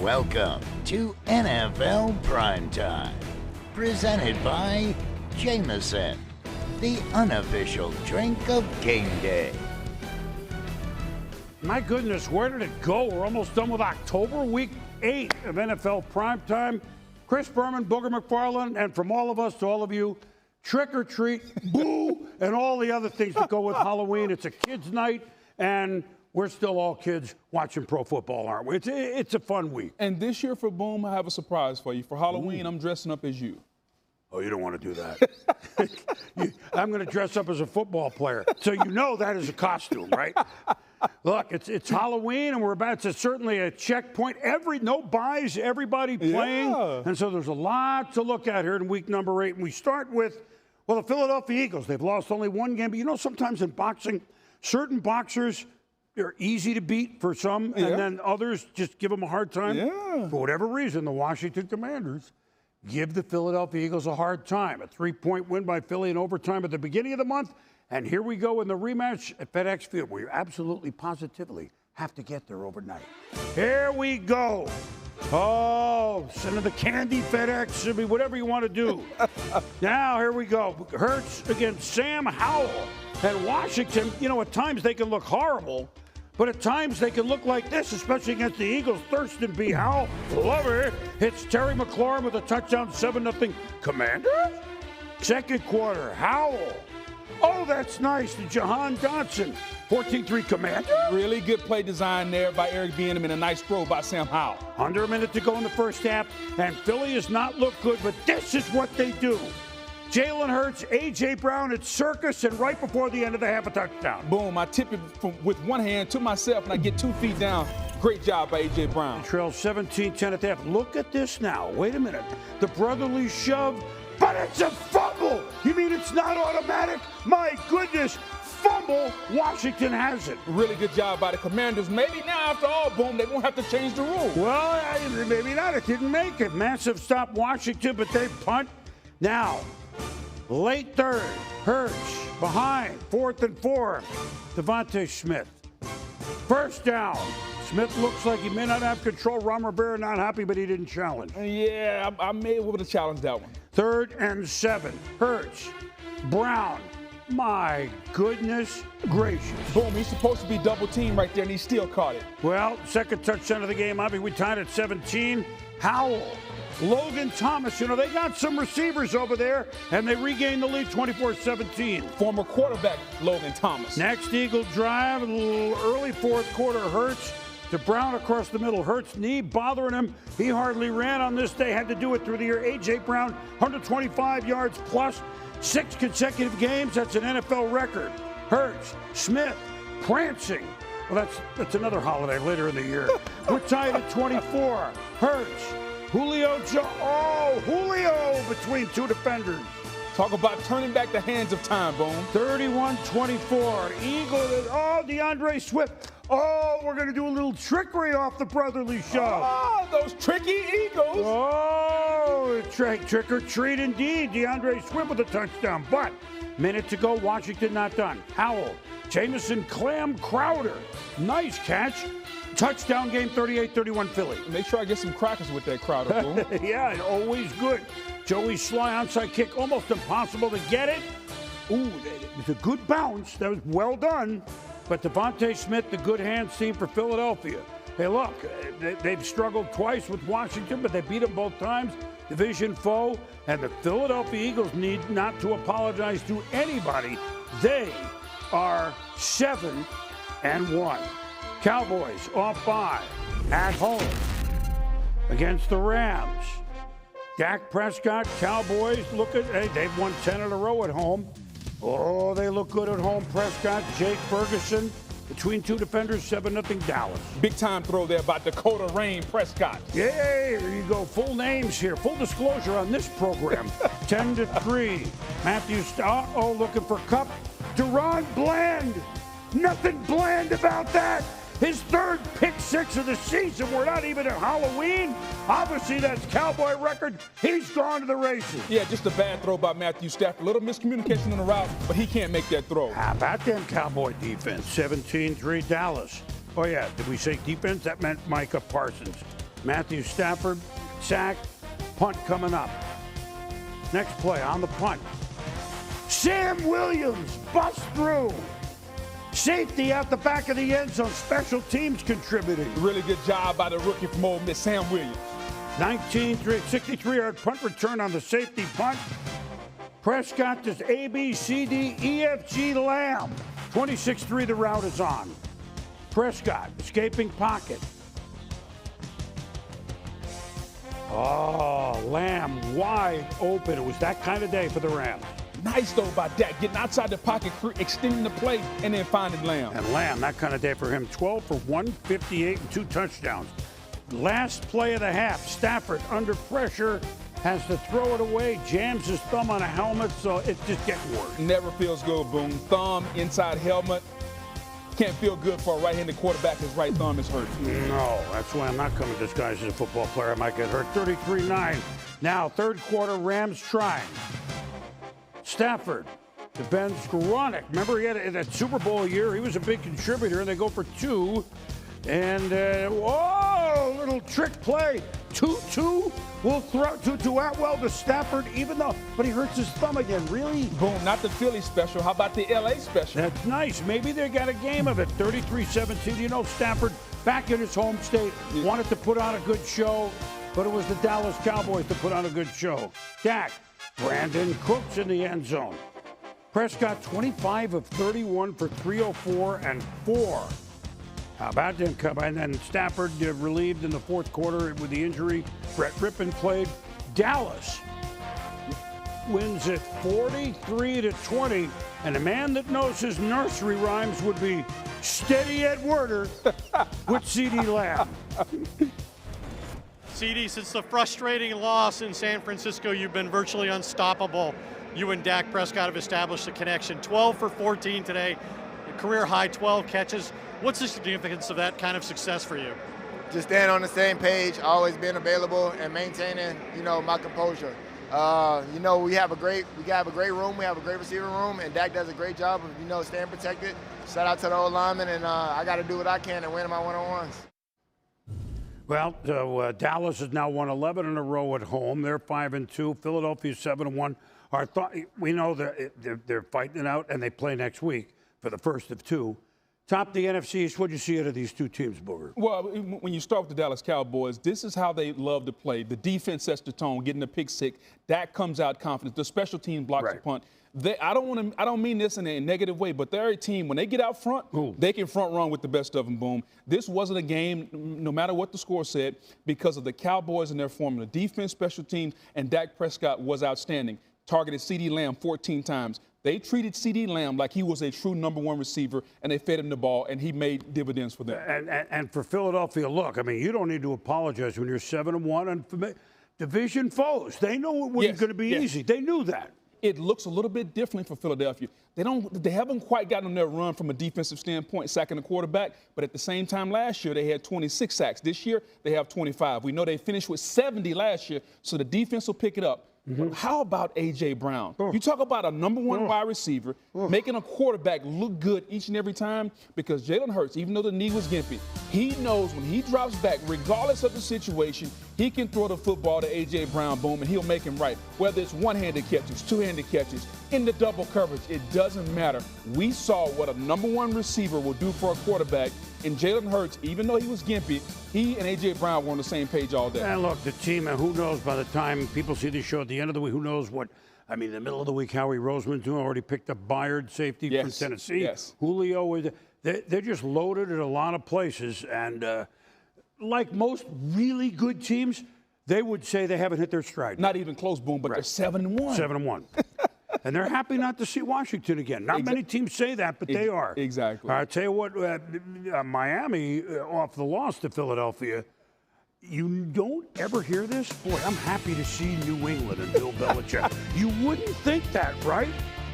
Welcome to NFL Primetime, presented by Jameson, the unofficial drink of game day. My goodness, where did it go? We're almost done with October, week 8 of NFL Primetime. Chris Berman, Booger McFarland, and from all of us to all of you, trick or treat, boo, and all the other things that go with Halloween. It's a kids' night, and we're still all kids watching pro football, aren't we? It's a fun week. And this year for Boom, I have a surprise for you. For Halloween, I'm dressing up as you. Oh, you don't want to do that. I'm going to dress up as a football player. So you know that is a costume, right? Look, it's Halloween, and we're about to certainly a checkpoint. No buys, everybody playing. Yeah. And so there's a lot to look at here in week number 8. And we start with, well, the Philadelphia Eagles. They've lost only one game. But you know, sometimes in boxing, certain boxers, they're easy to beat for some, and then others just give them a hard time. Yeah. For whatever reason, the Washington Commanders give the Philadelphia Eagles a hard time. A 3-point win by Philly in overtime at the beginning of the month. And here we go in the rematch at FedEx Field, where you absolutely positively have to get there overnight. Here we go. Oh, send the candy FedEx, I mean, whatever you want to do. Now, here we go. Hurts against Sam Howell. And Washington, you know, at times they can look horrible, but at times they can look like this, especially against the Eagles. Thurston B. Howell, love it, hits Terry McLaurin with a touchdown, 7-0. Commanders? Second quarter, Howell. Oh, that's nice. To Jahan Dotson, 14-3 Commanders. Really good play design there by Eric Bieniemy and a nice throw by Sam Howell. Under a minute to go in the first half, and Philly has not looked good, but this is what they do. Jalen Hurts, A.J. Brown at Circus, and right before the end of the half, a touchdown. Boom, I tip it with one hand to myself, and I get 2 feet down. Great job by A.J. Brown. Trail 17-10 at the half. Look at this now. Wait a minute. The brotherly shove, but it's a fumble. You mean it's not automatic? My goodness. Fumble. Washington has it. Really good job by the Commanders. Maybe now, after all, Boom, they won't have to change the rule. Well, maybe not. It didn't make it. Massive stop Washington, but they punt. Now, late third, Hurts behind, 4th and 4. Devontae Smith. First down. Smith looks like he may not have control. Ron Rivera not happy, but he didn't challenge. Yeah, I may be able to challenge that one. 3rd and 7. Hurts. Brown. My goodness gracious. Boom, he's supposed to be double teamed right there, and he still caught it. Well, second touchdown of the game. Avi, we tied at 17. Howell. Logan Thomas, you know, they got some receivers over there, and they regained the lead 24-17. Former quarterback Logan Thomas. Next Eagle drive, a little early fourth quarter. Hurts to Brown across the middle. Hurts knee bothering him. He hardly ran on this day. Had to do it through the air. A.J. Brown, 125 yards plus, 6 consecutive games. That's an NFL record. Hurts, Smith, prancing. Well, that's another holiday later in the year. We're tied at 24. Hurts. Julio between two defenders. Talk about turning back the hands of time, Boom. 31-24. Eagle, DeAndre Swift. Oh, we're going to do a little trickery off the brotherly shove. Oh, those tricky Eagles. Oh, trick or treat indeed. DeAndre Swift with a touchdown. But minute to go, Washington not done. Howell, Jamison Clam Crowder. Nice catch. Touchdown game, 38-31 Philly. Make sure I get some crackers with that Crowder, Boom. Yeah, always good. Joey Sly onside kick, almost impossible to get it. Ooh, it was a good bounce. That was well done. But Devontae Smith, the good hands team for Philadelphia. Hey, look, they've struggled twice with Washington, but they beat them both times. Division foe. And the Philadelphia Eagles need not to apologize to anybody. They are 7-1. Cowboys off by at home against the Rams. Dak Prescott, Cowboys, they've won 10 in a row at home. Oh, they look good at home. Prescott, Jake Ferguson, between two defenders, 7-0 Dallas. Big time throw there by Dakota Rain Prescott. Yay, there you go. Full names here. Full disclosure on this program. 10-3. Matthew looking for Cup. Deron Bland. Nothing bland about that. His 3rd pick 6 of the season. We're not even at Halloween. Obviously, that's Cowboy record. He's gone to the races. Yeah, just a bad throw by Matthew Stafford. A little miscommunication on the route, but he can't make that throw. How about them Cowboy defense? 17-3 Dallas. Oh, yeah. Did we say defense? That meant Micah Parsons. Matthew Stafford, sack, punt coming up. Next play on the punt. Sam Williams busts through. Safety out the back of the end zone. Special teams contributing. Really good job by the rookie from Ole Miss, Sam Williams. 63-yard punt return on the safety punt. Prescott does A, B, C, D, E, F, G, Lamb. 26-3, the route is on. Prescott, escaping pocket. Oh, Lamb wide open. It was that kind of day for the Rams. Nice, though, by Dak, getting outside the pocket, extending the play, and then finding Lamb. And Lamb, that kind of day for him. 12 for 158 and 2 touchdowns. Last play of the half, Stafford under pressure, has to throw it away, jams his thumb on a helmet, so it's just getting worse. Never feels good, Boone. Thumb inside helmet. Can't feel good for a right-handed quarterback. His right thumb is hurt. No, that's why I'm not coming disguised as a football player. I might get hurt. 33-9. Now, third quarter, Rams trying. Stafford defends Skoranek. Remember, he had that Super Bowl year. He was a big contributor, and they go for 2. And, whoa, little trick play. 2-2 will throw to Atwell to Stafford, but he hurts his thumb again. Really? Boom, not the Philly special. How about the LA special? That's nice. Maybe they got a game of it. 33-17. You know, Stafford, back in his home state, wanted to put on a good show, but it was the Dallas Cowboys to put on a good show. Dak, Brandon Cooks in the end zone. Prescott, 25 of 31 for 304 and 4. How about them? And then Stafford relieved in the fourth quarter with the injury. Brett Rippon played. Dallas wins it 43-20. And a man that knows his nursery rhymes would be Steady Ed Werder with CeeDee Lamb. CeeDee, since the frustrating loss in San Francisco, you've been virtually unstoppable. You and Dak Prescott have established a connection. 12 for 14 today, career high 12 catches. What's the significance of that kind of success for you? Just staying on the same page, always being available and maintaining, my composure. We have a great room, we have a great receiver room, and Dak does a great job of, staying protected. Shout out to the old linemen, and I got to do what I can and win my one-on-ones. Well, Dallas has now won 11 in a row at home. They're 5-2. Philadelphia 7-1. We know that they're fighting it out, and they play next week for the first of 2. Top the NFC East. What do you see out of these 2 teams, Booger? Well, when you start with the Dallas Cowboys, this is how they love to play. The defense sets the tone, getting the pick six. Dak comes out confident. The special team blocks the punt. I don't mean this in a negative way, but they're a team. When they get out front, they can front run with the best of them. Boom. This wasn't a game, no matter what the score said, because of the Cowboys and their formula. Defense, special teams, and Dak Prescott was outstanding. Targeted CeeDee Lamb 14 times. They treated CeeDee Lamb like he was a true number 1 receiver, and they fed him the ball, and he made dividends for them. And for Philadelphia, look, I mean, you don't need to apologize when you're 7-1 and division foes. They know it wasn't going to be easy. They knew that. It looks a little bit different for Philadelphia. They haven't quite gotten on their run from a defensive standpoint, sacking the quarterback, but at the same time last year they had 26 sacks. This year they have 25. We know they finished with 70 last year, so the defense will pick it up. But how about A.J. Brown? You talk about a number 1 wide receiver making a quarterback look good each and every time, because Jalen Hurts, even though the knee was gimpy, he knows when he drops back, regardless of the situation, he can throw the football to A.J. Brown, boom, and he'll make him right. Whether it's one-handed catches, two-handed catches, in the double coverage, it doesn't matter. We saw what a number 1 receiver will do for a quarterback. And Jalen Hurts, even though he was gimpy, he and A.J. Brown were on the same page all day. And look, the team, and who knows by the time people see this show at the end of the week, who knows what, I mean, in the middle of the week, Howie Roseman already picked up Byard, safety from Tennessee. Julio, they're just loaded at a lot of places. And like most really good teams, they would say they haven't hit their stride. Not even close, Boom, but they're 7-1. 7-1. And they're happy not to see Washington again. Not many teams say that, but they are. Exactly. I'll tell you what, Miami, off the loss to Philadelphia, you don't ever hear this? Boy, I'm happy to see New England and Bill Belichick. You wouldn't think that, right?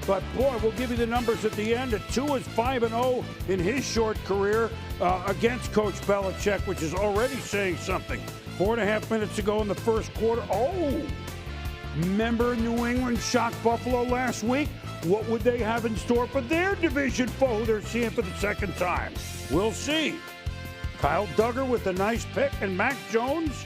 But, boy, we'll give you the numbers at the end. Tua is 5-0 in his short career against Coach Belichick, which is already saying something. 4.5 minutes ago in the first quarter. Remember New England shocked Buffalo last week? What would they have in store for their division foe they're seeing for the second time? We'll see. Kyle Duggar with a nice pick, and Mac Jones.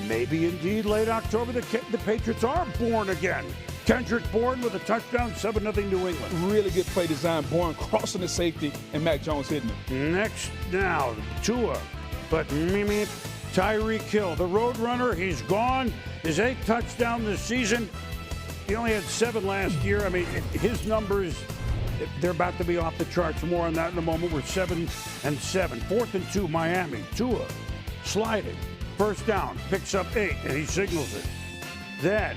Maybe indeed late October, the Patriots are born again. Kendrick Bourne with a touchdown, 7-0 New England. Really good play design. Bourne crossing the safety, and Mac Jones hitting him. Next now, Tua, but Tyreek Hill, the Roadrunner, he's gone. His 8th touchdown this season. He only had 7 last year. I mean, his numbers, they're about to be off the charts. More on that in a moment. We're 7-7. 4th and 2, Miami. Tua sliding. First down, picks up 8, and he signals it. Then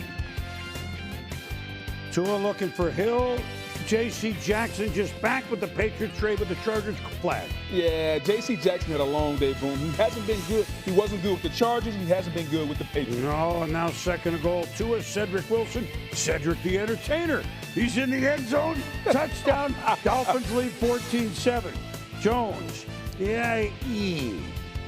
Tua looking for Hill. J.C. Jackson just back with the Patriots trade with the Chargers flag. Yeah, J.C. Jackson had a long day, Boom. He hasn't been good. He wasn't good with the Chargers. He hasn't been good with the Patriots. No, and now second and goal. Tua, Cedric Wilson. Cedric the Entertainer. He's in the end zone. Touchdown. Dolphins lead 14-7. Jones. Yeah.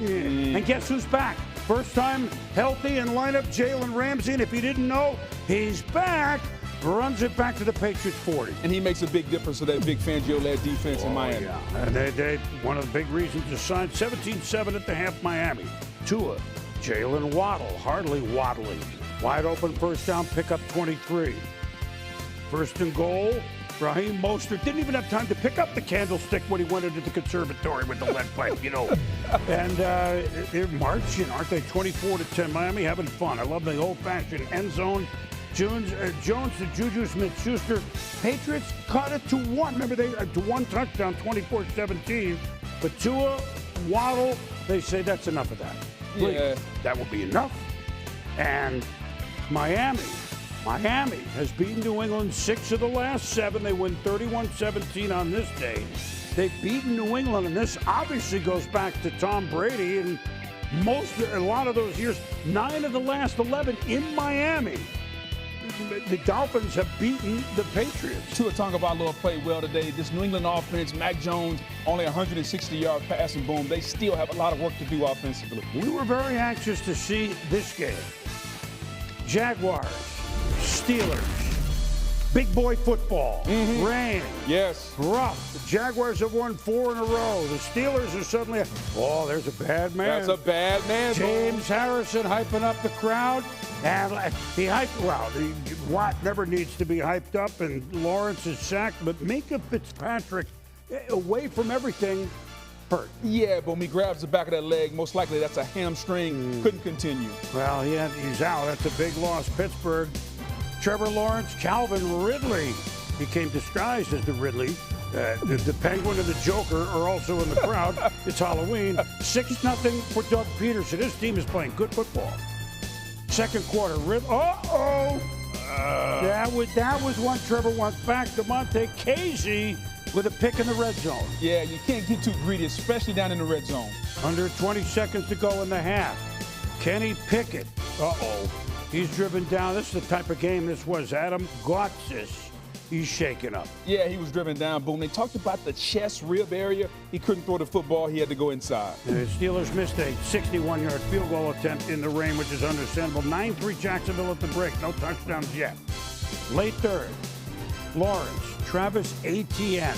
And guess who's back? First time healthy in lineup, Jalen Ramsey. And if you didn't know, he's back. Runs it back to the Patriots 40. And he makes a big difference to that Vic Fangio-led defense in Miami. Yeah. And they one of the big reasons to sign 17-7 at the half Miami. Tua, Jalen Waddle, hardly waddling. Wide open first down, pick up 23. First and goal, Raheem Mostert didn't even have time to pick up the candlestick when he went into the conservatory with the lead pipe, And they're marching, aren't they? 24-10. Miami having fun. I love the old-fashioned end zone. Jones to Juju Smith-Schuster. Patriots cut it to 1. Remember, they to 1 touchdown, 24-17. But Tua, Waddle, they say that's enough of that. Please, Yeah. that will be enough. And Miami has beaten New England 6 of the last 7. They win 31-17 on this day. They've beaten New England, and this obviously goes back to Tom Brady and a lot of those years. 9 of the last 11 in Miami. The Dolphins have beaten the Patriots. Tua Tagovailoa played well today. This New England offense, Mac Jones, only 160-yard passing, Boom. They still have a lot of work to do offensively. We were very anxious to see this game. Jaguars, Steelers, big boy football, rain, Yes. rough. The Jaguars have won 4 in a row. The Steelers are suddenly, there's a bad man. That's a bad man, Boom. James Harrison hyping up the crowd. And Watt never needs to be hyped up, and Lawrence is sacked. But Minkah Fitzpatrick, away from everything, hurt. Yeah, Boom. He grabs the back of that leg. Most likely that's a hamstring. Couldn't continue. Well, he's out. That's a big loss. Pittsburgh. Trevor Lawrence, Calvin Ridley became disguised as the Ridley. The Penguin and the Joker are also in the crowd. It's Halloween. 6-0 for Doug Peterson. His team is playing good football. Second quarter, that was one Trevor wants back. DeMonte Casey with a pick in the red zone. Yeah, you can't get too greedy, especially down in the red zone. Under 20 seconds to go in the half. Kenny Pickett, he's driven down. This is the type of game this was. Adam Gotsis, he's shaken up. Yeah, he was driven down, Boom. They talked about the chest rib area. He couldn't throw the football. He had to go inside. The Steelers missed a 61-yard field goal attempt in the rain, which is understandable. 9-3 Jacksonville at the break. No touchdowns yet. Late third, Lawrence, Travis Etienne.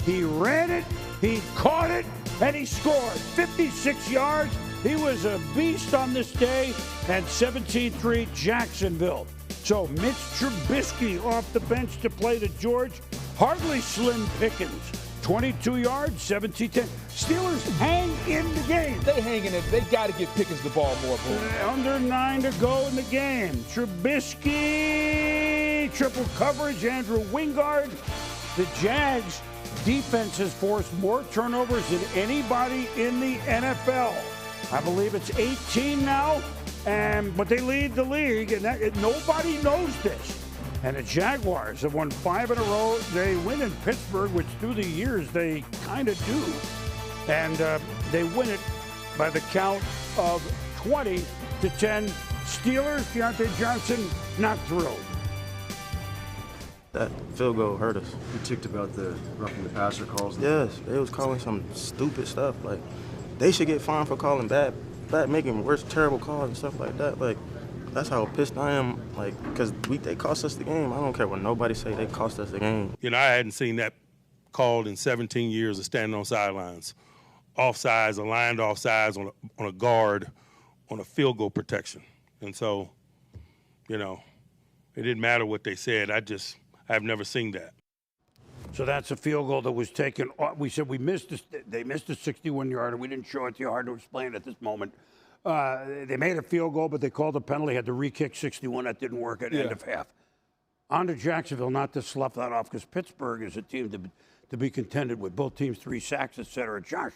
He ran it, he caught it, and he scored. 56 yards. He was a beast on this day. And 17-3 Jacksonville. So Mitch Trubisky off the bench to play the George. Hardly slim pickings. 22 yards, 17-10. Steelers hang in the game. They hang in it. They got to get Pickens the ball more, Boom. Under 9 to go in the game. Trubisky, triple coverage, Andrew Wingard. The Jags defense has forced more turnovers than anybody in the NFL. I believe it's 18 now. But they lead the league, and nobody knows this. And the Jaguars have won 5 in a row. They win in Pittsburgh, which through the years they kind of do. And they win it by the count of 20-10. Steelers, Deontay Johnson, not thrilled. That field goal hurt us. You ticked about the roughing the passer calls. Yes, they was calling some stupid stuff. Like, they should get fined for calling bad, making worse, terrible calls and stuff like that. Like, that's how pissed I am. Like, because they cost us the game. I don't care what nobody say. They cost us the game. I hadn't seen that called in 17 years of standing on sidelines. offsides, aligned offsides on a guard on a field goal protection. And so, you know, it didn't matter what they said. I've never seen that. So that's a field goal that was taken. We said they missed a 61-yarder. We didn't show it to you. Hard to explain at this moment. They made a field goal, but they called a penalty, had to re-kick 61. That didn't work at end of half. On to Jacksonville, not to slough that off, because Pittsburgh is a team to be contended with. Both teams 3 sacks, et cetera. Josh,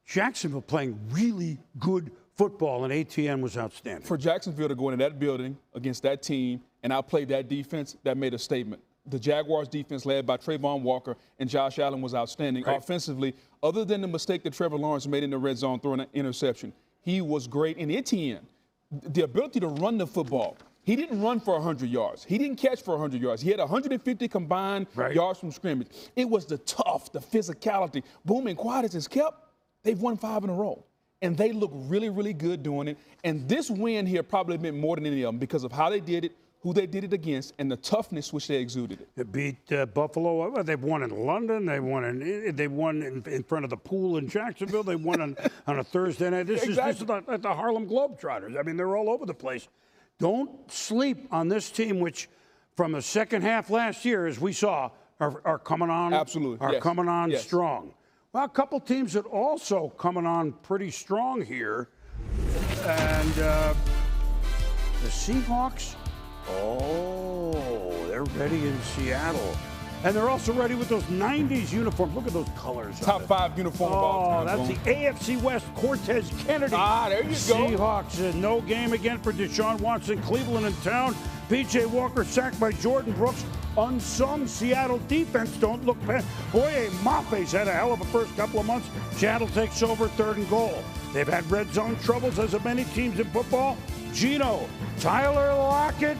Jacksonville playing really good football, and ATN was outstanding. For Jacksonville to go into that building against that team and outplay that defense, that made a statement. The Jaguars defense led by Trayvon Walker and Josh Allen was outstanding. Right. Offensively, other than the mistake that Trevor Lawrence made in the red zone throwing an interception, he was great. And Etienne, the ability to run the football. He didn't run for 100 yards. He didn't catch for 100 yards. He had 150 combined yards from scrimmage. It was the tough, the physicality. Boom, and quiet as kept, they've won 5 in a row. And they look really, really good doing it. And this win here probably meant more than any of them because of how they did it, who they did it against, and the toughness which they exuded. They beat Buffalo. They've won in London. They won in front of the pool in Jacksonville. They won on a Thursday night. This is like the Harlem Globetrotters. I mean, they're all over the place. Don't sleep on this team, which from the second half last year, as we saw, are coming on. Absolutely. Are coming on strong. Well, a couple teams that also coming on pretty strong here. And the Seahawks, they're ready in Seattle. And they're also ready with those 90s uniforms. Look at those colors. Top 5 uniform of all time. That's the AFC West, Cortez Kennedy. There you go. Seahawks, no game again for Deshaun Watson. Cleveland in town. P.J. Walker sacked by Jordan Brooks. Unsung Seattle defense. Don't look past. Boye Maffe's had a hell of a first couple of months. Seattle takes over 3rd and goal. They've had red zone troubles, as have many teams in football. Geno, Tyler Lockett,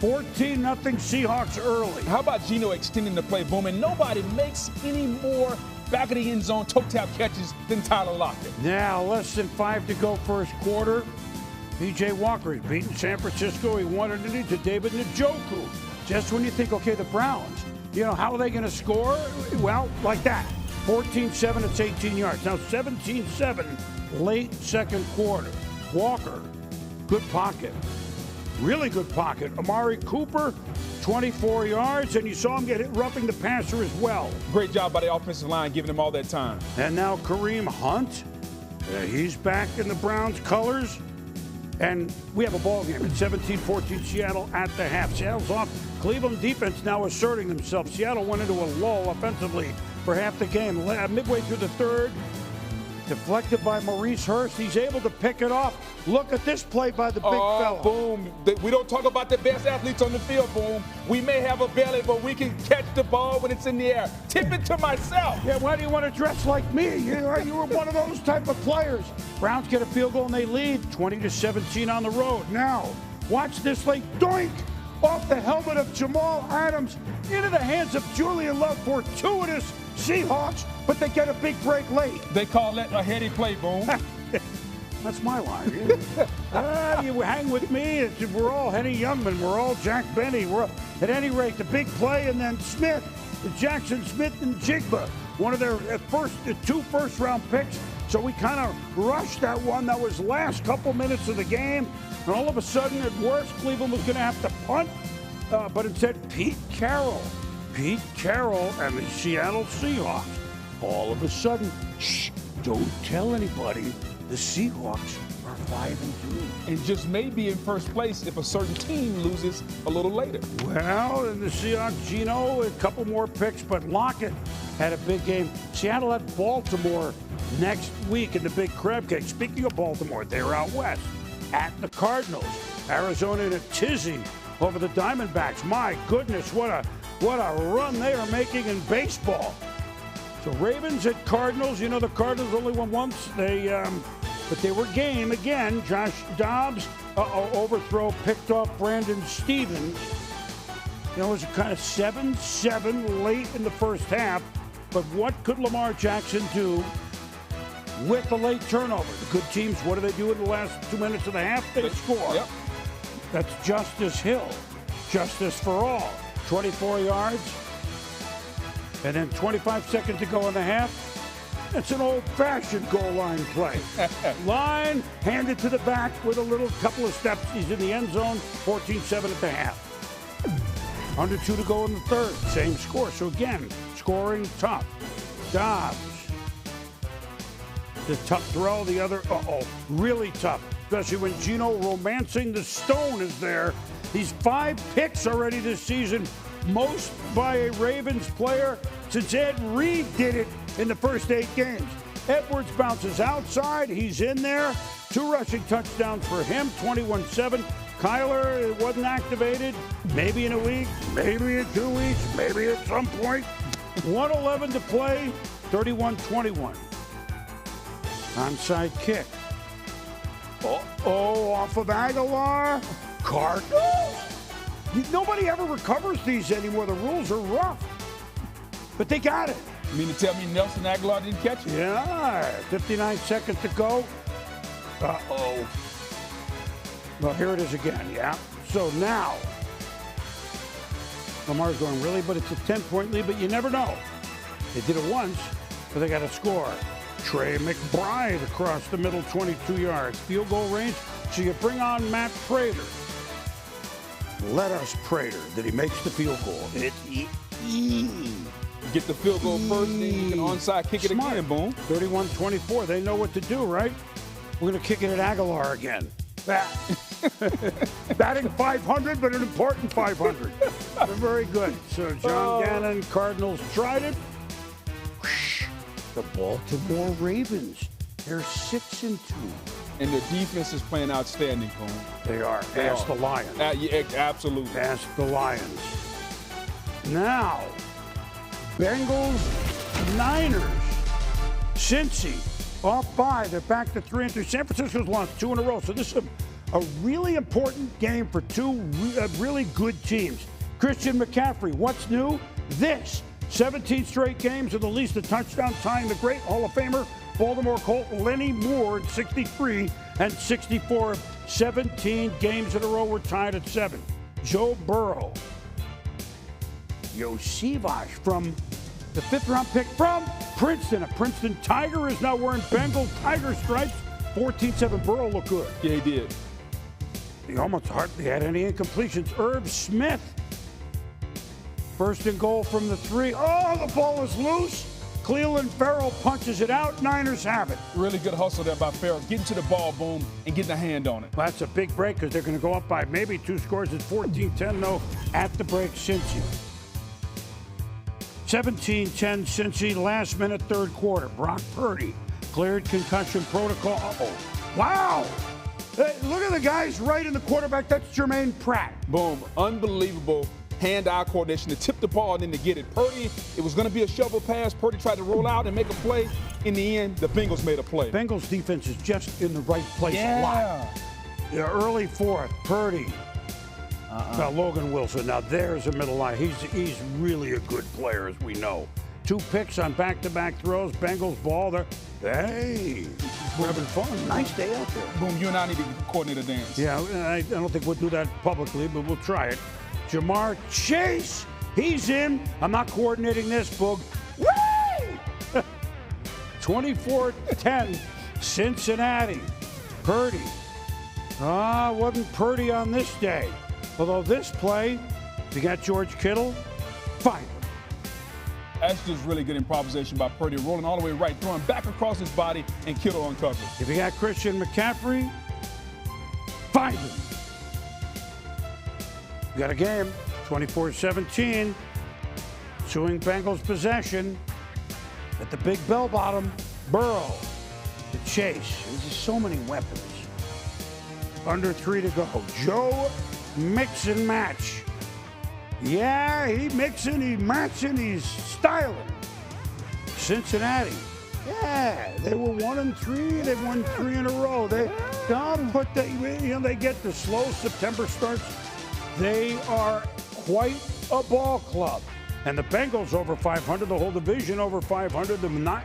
14-0 Seahawks early. How about Geno extending the play, Boom? And nobody makes any more back of the end zone toe tap catches than Tyler Lockett. Now, less than 5 to go first quarter. P.J. Walker has beaten San Francisco. He wanted it to David Njoku. Just when you think, okay, the Browns, how are they going to score? Well, like that. 14-7, it's 18 yards. Now 17-7, late second quarter. Walker, good pocket. Really good pocket. Amari Cooper, 24 yards, and you saw him get it roughing the passer as well. Great job by the offensive line, giving him all that time. And now Kareem Hunt, he's back in the Browns' colors. And we have a ball game at 17-14 Seattle at the half. Seattle's off. Cleveland defense now asserting themselves. Seattle went into a lull offensively for half the game. Midway through the third, deflected by Maurice Hurst. He's able to pick it off. Look at this play by the big fella. Boom. We don't talk about the best athletes on the field, Boom. We may have a belly, but we can catch the ball when it's in the air. Tip it to myself. Yeah, why do you want to dress like me? You were one of those type of players. Browns get a field goal and they lead 20-17 on the road. Now, watch this late doink off the helmet of Jamal Adams into the hands of Julian Love. Fortuitous Seahawks, but they get a big break late. They call that a heady play, Boom. That's my line. You hang with me. We're all Henny Youngman. We're all Jack Benny. At any rate, the big play, and then Smith, Jackson Smith and Jigba, one of their two first-round picks. So we kind of rushed that one. That was last couple minutes of the game. And all of a sudden, at worst, Cleveland was going to have to punt. But instead, Pete Carroll and the Seattle Seahawks. All of a sudden, don't tell anybody. The Seahawks are 5-2. And just may be in first place if a certain team loses a little later. Well, and the Seahawks, Geno, a couple more picks, but Lockett had a big game. Seattle had Baltimore next week in the big crab cake. Speaking of Baltimore, they're out west at the Cardinals. Arizona in a tizzy over the Diamondbacks. My goodness, what a run they are making in baseball. So Ravens at Cardinals. The Cardinals only won once. But they were game again. Josh Dobbs overthrow picked off Brandon Stevens. It was kind of 7-7 late in the first half. But what could Lamar Jackson do with the late turnover? The good teams, what do they do in the last 2 minutes of the half? They score. Yep. That's Justice Hill. Justice for all. 24 yards. And then 25 seconds to go in the half. It's an old-fashioned goal line play. Line, hand it to the back with a little couple of steps. He's in the end zone, 14-7 at the half. Under 2 to go in the third. Same score. So again, scoring tough. Dobbs. The tough throw. The other, really tough. Especially when Geno romancing the stone is there. He's 5 picks already this season. Most by a Ravens player since Ed Reed did it in the first 8 games. Edwards bounces outside. He's in there. 2 rushing touchdowns for him, 21-7. Kyler wasn't activated. Maybe in a week, maybe in 2 weeks, maybe at some point. 1:11 to play, 31-21. Onside kick. Off of Aguilar. Cardinals? Nobody ever recovers these anymore. The rules are rough. But they got it. You mean to tell me Nelson Aguilar didn't catch it? Yeah, 59 seconds to go. Well, here it is again, yeah. So now, Lamar's going, really? But it's a 10-point lead, but you never know. They did it once, but they got to score. Trey McBride across the middle, 22 yards. Field goal range, so you bring on Matt Prater. Let us Prater that he makes the field goal. Get the field goal first, then you can onside kick it again, boom. 31-24, they know what to do, right? We're going to kick it at Aguilar again. Batting 500, but an important 500. Very good. So John Gannon, Cardinals tried it. The Baltimore Ravens, they're 6-2. And their defense is playing outstanding, Cone. They are. Ask the Lions. Yeah, absolutely. Ask the Lions. Now, Bengals, Niners. Cincy off by. They're back to 3-3. San Francisco's lost 2 in a row. So this is a really important game for 2 really good teams. Christian McCaffrey, what's new? This. 17 straight games with at least a touchdown, tying the great Hall of Famer, Baltimore Colt Lenny Moore at 63 and 64. 17 games in a row were tied at 7. Joe Burrow. Yosivas from the 5th-round pick from Princeton. A Princeton Tiger is now wearing Bengal Tiger stripes. 14-7. Burrow looked good. Yeah, he did. He almost hardly had any incompletions. Irv Smith. First and goal from the 3. Oh, the ball is loose. Cleveland Farrell punches it out. Niners have it. Really good hustle there by Farrell. Getting to the ball, boom, and getting a hand on it. Well, that's a big break because they're going to go up by maybe 2 scores. It's 14-10, though, at the break, Cincy. 17-10, Cincy, last minute, 3rd quarter. Brock Purdy cleared concussion protocol. Wow. Look at the guys right in the quarterback. That's Jermaine Pratt. Boom. Unbelievable hand-eye coordination to tip the ball and then to get it. Purdy, it was going to be a shovel pass. Purdy tried to roll out and make a play. In the end, the Bengals made a play. Bengals defense is just in the right place a lot. Yeah, early 4th, Purdy. Now, Logan Wilson. Now, there's a middle line. He's really a good player, as we know. 2 picks on back-to-back throws. Bengals ball. Hey, we're having fun. Nice day out there. Boom, you and I need to coordinate a dance. Yeah, I don't think we'll do that publicly, but we'll try it. Jamar Chase, he's in. I'm not coordinating this, Boog. 24-10, Cincinnati. Purdy. Wasn't Purdy on this day. Although this play, you got George Kittle, fine. That's just really good improvisation by Purdy, rolling all the way right, throwing back across his body, and Kittle uncovers. If you got Christian McCaffrey, find him. You got a game, 24-17. Suing Bengals possession at the big bell bottom. Burrow, the chase. There's just so many weapons. Under 3 to go. Joe mix and match. Yeah, he mixing, he matching, he's styling. Cincinnati. Yeah, they were 1-3. They've won 3 in a row. They don't put the, they get the slow September starts. They are quite a ball club. And the Bengals over 500, the whole division over 500. The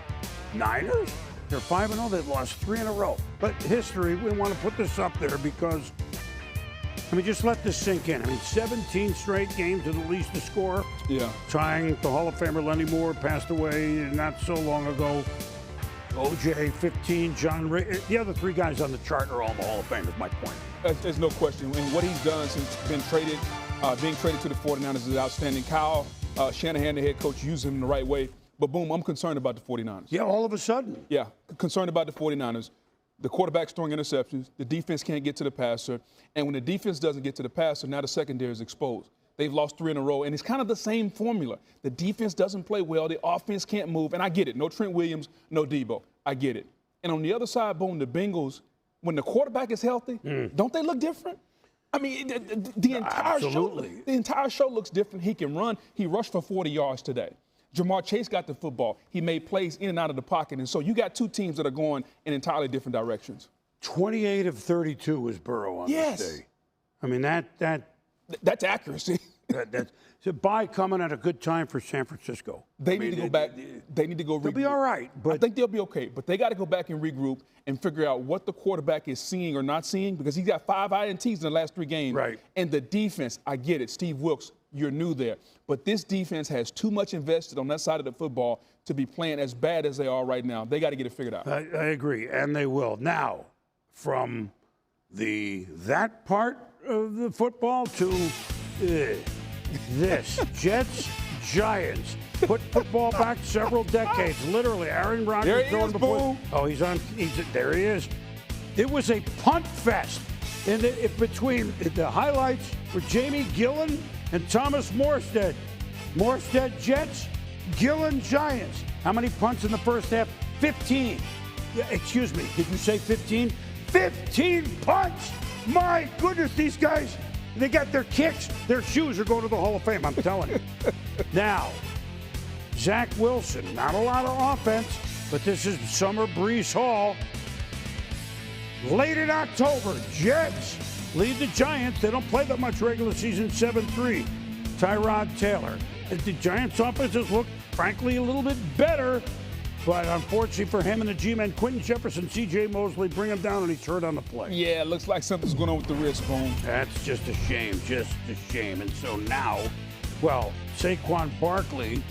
Niners, they're 5-0. They've lost 3 in a row. But history, we want to put this up there because, just let this sink in. 17 straight games with at least a score. Yeah. Tying the Hall of Famer Lenny Moore, passed away not so long ago. OJ, 15, John Ray. The other three guys on the chart are all in the Hall of Fame, is my point. There's no question. And what he's done since being traded to the 49ers is outstanding. Kyle Shanahan, the head coach, used him the right way. But, boom, I'm concerned about the 49ers. Yeah, all of a sudden. Yeah, concerned about the 49ers. The quarterback's throwing interceptions. The defense can't get to the passer. And when the defense doesn't get to the passer, now the secondary is exposed. They've lost 3 in a row, and it's kind of the same formula. The defense doesn't play well. The offense can't move, and I get it. No Trent Williams, no Debo. I get it. And on the other side, boom, the Bengals, when the quarterback is healthy, don't they look different? I mean, the entire show looks different. He can run. He rushed for 40 yards today. Jamar Chase got the football. He made plays in and out of the pocket. And so you got two teams that are going in entirely different directions. 28 of 32 was Burrow on this day. I mean, that's accuracy. That's a bye coming at a good time for San Francisco. They need to go back. They need to go regroup. They'll be all right. But I think they'll be okay. But they got to go back and regroup and figure out what the quarterback is seeing or not seeing, because he's got 5 INTs in the last 3 games. Right. And the defense, I get it. Steve Wilks, you're new there. But this defense has too much invested on that side of the football to be playing as bad as they are right now. They got to get it figured out. I agree, and they will. Now, from that part of the football to this. Jets, Giants. Put football back several decades. Literally, Aaron Rodgers going before. Boom. Oh, there he is. It was a punt fest. In between the highlights were Jamie Gillan and Thomas Morstead. Morstead, Jets, Gillan, Giants. How many punts in the first half? 15. Excuse me, did you say 15? 15 punts! My goodness, these guys, they got their kicks. Their shoes are going to the Hall of Fame, I'm telling you. Now, Zach Wilson, not a lot of offense, but this is Summer Breeze Hall. Late in October, Jets lead the Giants. They don't play that much regular season, 7-3. Tyrod Taylor. The Giants' offenses look, frankly, a little bit better, but unfortunately for him and the G-men, Quentin Jefferson, C.J. Mosley bring him down, and he's hurt on the play. Yeah, it looks like something's going on with the wrist bone. That's just a shame, And so now, well, Saquon Barkley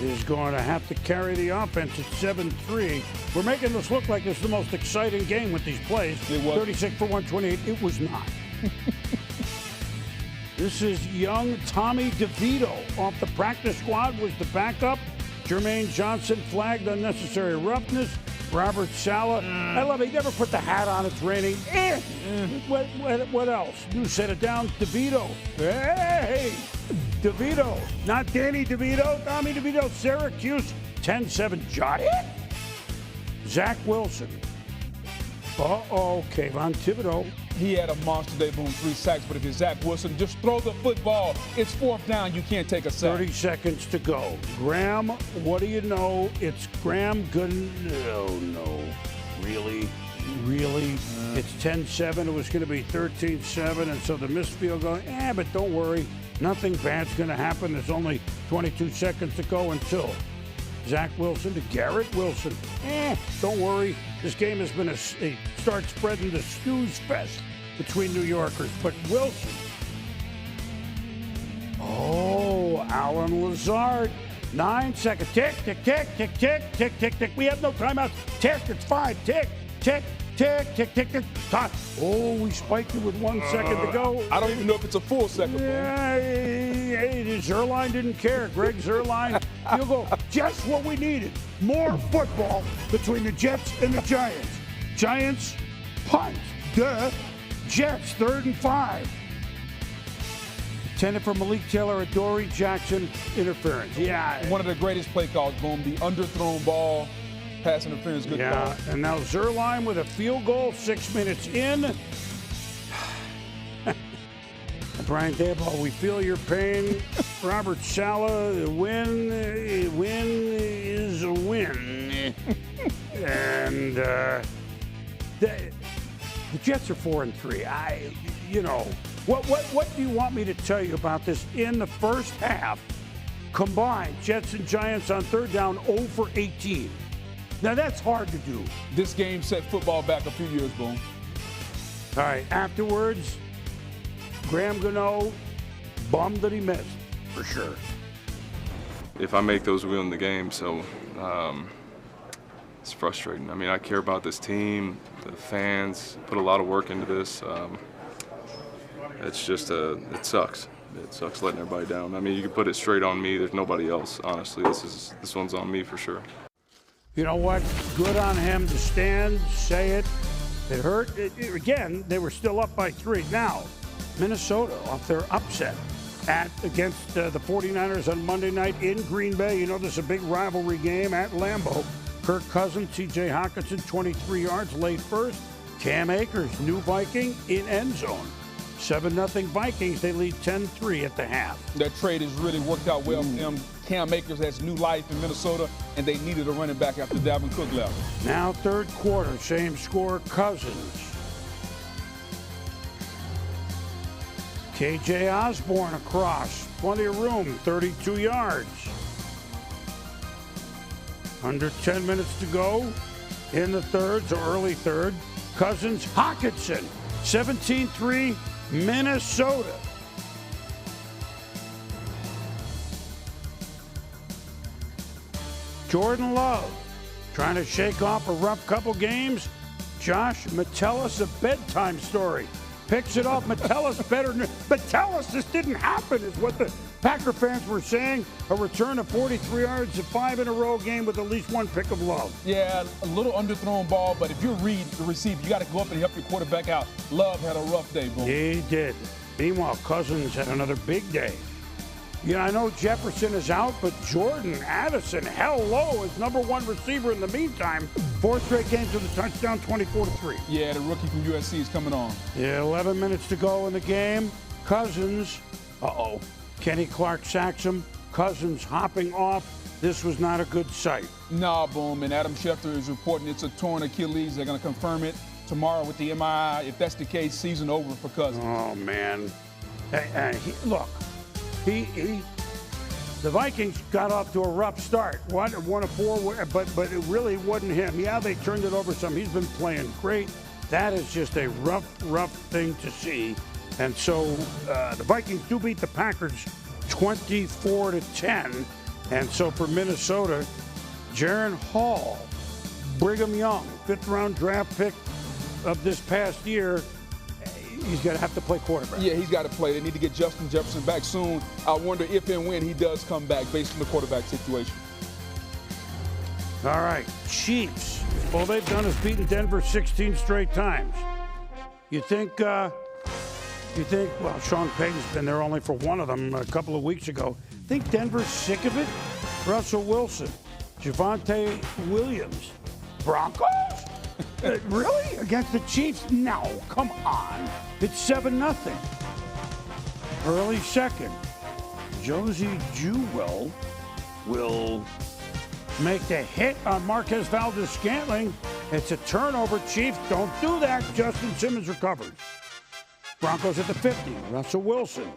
is going to have to carry the offense at 7-3. We're making this look like it's the most exciting game with these plays. 36 for 128. It was not. This is young Tommy DeVito off the practice squad, was the backup. Jermaine Johnson flagged unnecessary roughness. Robert Saleh. I love it. He never put the hat on. It's raining. What else? You set it down. DeVito. Hey! DeVito. Not Danny DeVito. Tommy DeVito. Syracuse. 10-7 Giant. Zach Wilson. Kayvon Thibodeau. He had a monster day, boom, 3 sacks. But if you're Zach Wilson, just throw the football. It's 4th down. You can't take a sack. 30 seconds to go. Graham, what do you know? It's Graham Gooden. Oh, no. Really? It's 10-7. It was going to be 13-7. And so the missed field goal. But don't worry. Nothing bad's going to happen. There's only 22 seconds to go until Zach Wilson to Garrett Wilson. Don't worry. This game has been start spreading the snooze fest between New Yorkers. But Wilson. Alan Lazard. 9 seconds. Tick, tick, tick, tick, tick, tick, tick, tick. We have no timeouts. Tick, it's 5. Tick, tick, tick, tick, tick, tick. We spiked it with 1 second to go. I don't even know if it's a full second. Hey, Zerline didn't care. Greg Zerline, field goal. Just what we needed. More football between the Jets and the Giants. Giants punt. Jets 3rd and 5. Intended for Malik Taylor, Adoree Jackson, interference. Yeah. One of the greatest play calls, boom. The underthrown ball, pass interference, good call. And now Zerline with a field goal, 6 minutes in. Brian Daboll, we feel your pain. Robert Saleh, the win is a win. And the Jets are 4-3. What do you want me to tell you about this? In the first half, combined, Jets and Giants on 3rd down, 0 for 18. Now, that's hard to do. This game set football back a few years, boom. All right, afterwards, Graham Gano, bummed that he missed, for sure. If I make those, we win the game. So it's frustrating. I mean, I care about this team, the fans, put a lot of work into this. It's just, it sucks. It sucks letting everybody down. I mean, you can put it straight on me. There's nobody else, honestly. This one's on me for sure. You know what? Good on him to stand, say it. It hurt. Again, they were still up by 3. Now, Minnesota off their upset against the 49ers on Monday night in Green Bay. You know, this is a big rivalry game at Lambeau. Kirk Cousins, T.J. Hockenson, 23 yards late first. Cam Akers, new Viking in end zone. 7-0 Vikings. They lead 10-3 at the half. That trade has really worked out well for them. Cam Akers has new life in Minnesota, and they needed a running back after Dalvin Cook left. Now third quarter, same score, Cousins. K.J. Osborne across, plenty of room, 32 yards. Under 10 minutes to go in the third, so early third. Cousins, Hockenson, 17-3, Minnesota. Jordan Love trying to shake off a rough couple games. Josh Metellus, a bedtime story. Picks it off. Metellus better. Metellus, this didn't happen, is what the Packer fans were saying. A return of 43 yards, a 5-in-a-row game with at least one pick of Love. Yeah, a little underthrown ball, but if you read the receiver, you got to go up and help your quarterback out. Love had a rough day, boom. He did. Meanwhile, Cousins had another big day. You know, I know Jefferson is out, but Jordan Addison, hello, is number one receiver in the meantime. 4 straight games with a touchdown, 24-3. Yeah, the rookie from USC is coming on. Yeah, 11 minutes to go in the game. Cousins, Kenny Clark sacks him. Cousins hopping off. This was not a good sight. Nah, boom, and Adam Schefter is reporting it's a torn Achilles. They're going to confirm it tomorrow with the MRI. If that's the case, season over for Cousins. Oh, man. Look. The Vikings got off to a rough start. One of 4, but it really wasn't him. Yeah, they turned it over some. He's been playing great. That is just a rough thing to see. And so the Vikings do beat the Packers 24-10. And so for Minnesota, Jaron Hall, Brigham Young, 5th-round draft pick of this past year. He's going to have to play quarterback. Yeah, he's got to play. They need to get Justin Jefferson back soon. I wonder if and when he does come back based on the quarterback situation. All right, Chiefs. All they've done is beaten Denver 16 straight times. You think, well, Sean Payton's been there only for one of them a couple of weeks ago. Think Denver's sick of it? Russell Wilson, Javonte Williams, Broncos? Really? Against the Chiefs? No, come on. It's 7-0. Early second. Josie Jewell will make the hit on Marquez Valdes-Scantling. It's a turnover, Chiefs. Don't do that. Justin Simmons recovers. Broncos at the 50. Russell Wilson.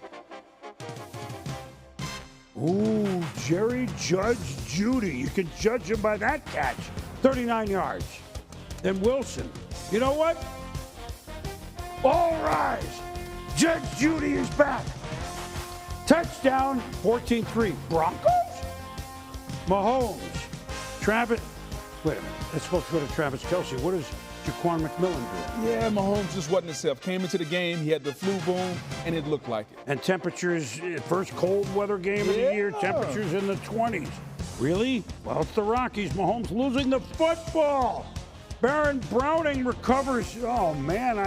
Ooh, Jerry Judge Judy. You can judge him by that catch. 39 yards. Then Wilson. You know what? All rise. Judge Judy is back. Touchdown, 14-3. Broncos? Mahomes. Travis. Wait a minute. That's supposed to go to Travis Kelce. What does Jaquan McMillan do? Yeah, Mahomes just wasn't himself. Came into the game, he had the flu boom, and it looked like it. And temperatures, first cold weather game of the year, temperatures in the 20s. Really? Well, it's the Rockies. Mahomes losing the football. Baron Browning recovers. Oh, man,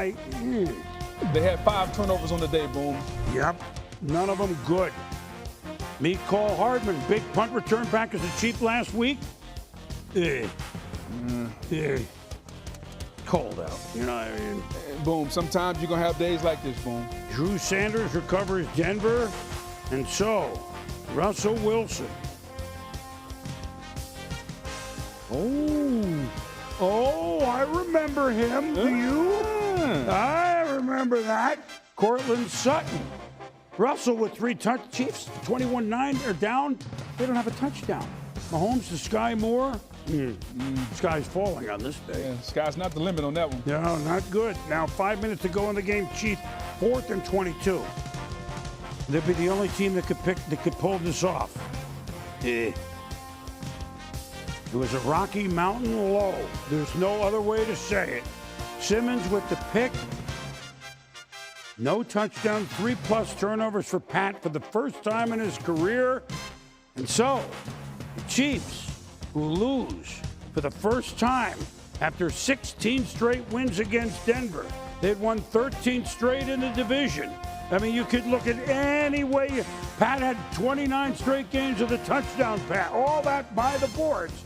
They had 5 turnovers on the day, boom. Yep, none of them good. Mecole Hardman, big punt return back as a Chief last week. Cold out, you know what I mean? Boom, sometimes you're going to have days like this, boom. Drew Sanders recovers Denver, and so Russell Wilson. Oh, I remember him. Do you? I remember that. Cortland Sutton. Russell with 3 touchdowns. Chiefs 21-9. They're down. They don't have a touchdown. Mahomes to Sky Moore. Sky's falling on this day. Yeah, sky's not the limit on that one. No, not good. Now 5 minutes to go in the game. Chiefs 4th and 22. They'd be the only team that could pull this off. It was a Rocky Mountain low. There's no other way to say it. Simmons with the pick. No touchdown, 3+ turnovers for Pat for the first time in his career. And so, the Chiefs, who lose for the first time after 16 straight wins against Denver. They'd won 13 straight in the division. I mean, you could look at any way. Pat had 29 straight games of the touchdown pass. All that by the boards.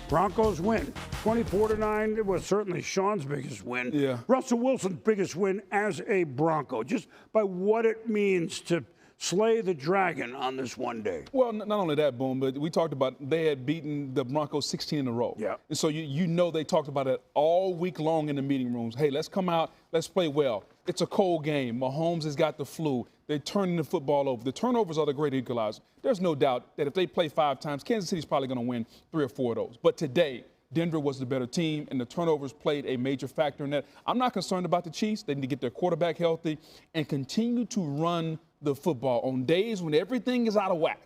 Broncos win 24-9. It was certainly Sean's biggest win. Yeah. Russell Wilson's biggest win as a Bronco, just by what it means to slay the dragon on this one day. Well, not only that, Boom, but we talked about they had beaten the Broncos 16 in a row. Yeah. And so you know they talked about it all week long in the meeting rooms. Hey, let's come out, let's play well. It's a cold game. Mahomes has got the flu. They're turning the football over. The turnovers are the great equalizer. There's no doubt that if they play 5 times, Kansas City's probably going to win 3 or 4 of those. But today, Denver was the better team, and the turnovers played a major factor in that. I'm not concerned about the Chiefs. They need to get their quarterback healthy and continue to run the football. On days when everything is out of whack,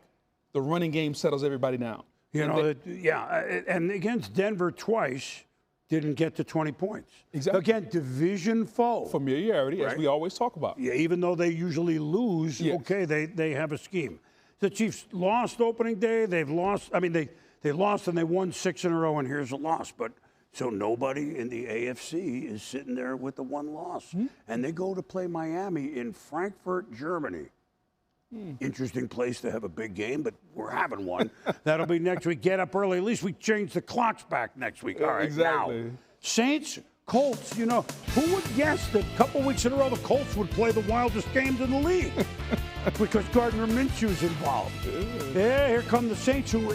the running game settles everybody down. And against Denver twice, didn't get to 20 points. Exactly. Again, division foe. Familiarity, Right. as we always talk about. Yeah, even though they usually lose, Yes. okay, they have a scheme. The Chiefs lost opening day. They've lost. I mean, they lost and they won 6 in a row, and here's a loss. But so nobody in the AFC is sitting there with the one loss. Hmm? And they go to play Miami in Frankfurt, Germany. Interesting place to have a big game, but we're having one. That'll be next week. Get up early. At least we change the clocks back next week. All right, Exactly. now, Saints, Colts, you know, who would guess that a couple weeks in a row the Colts would play the wildest games in the league? Because Gardner Minshew's involved. Yeah, here come the Saints, who